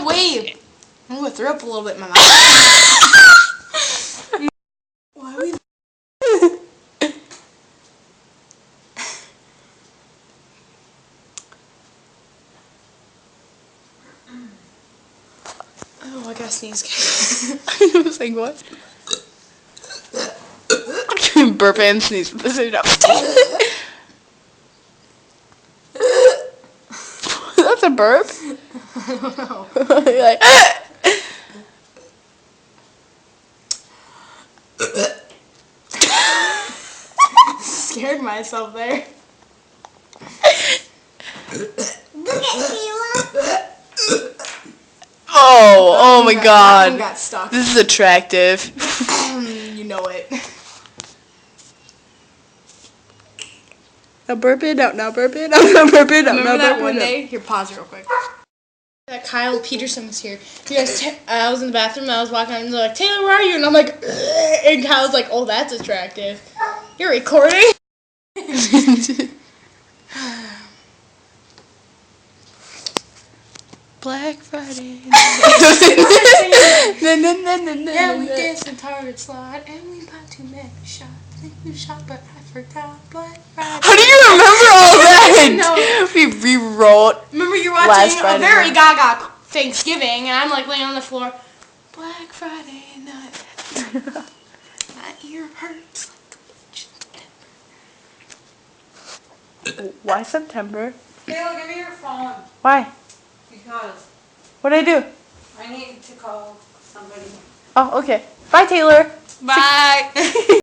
wave. I'm gonna throw up a little bit in my mouth. Why are we? Oh, I gotta sneeze. I was like, what? Burp and sneeze at the same time. That's a burp? I don't know. You're like, scared myself there. Oh my God. That got stuck. This is attractive. You know it. Now burp it out, now burp it out, now burp it out. Remember that one day? Here, pause real quick. That Kyle Peterson was here. You guys, I was in the bathroom, I was walking out, and they're like, Taylor, where are you? And I'm like, ugh. And Kyle's like, oh, that's attractive. You're recording? Black Friday. Yeah, we danced in Target slot, and we bought too many shots. We shot, but I forgot Black Friday. How do you remember all that? No. We rewrote. Remember you were watching a very Gaga Thanksgiving, and I'm like laying on the floor. Black Friday night. My ear hurts like a witch. Why September? Taylor, give me your phone. Why? Because. What'd I do? I need to call somebody. Oh, okay. Bye, Taylor. Bye.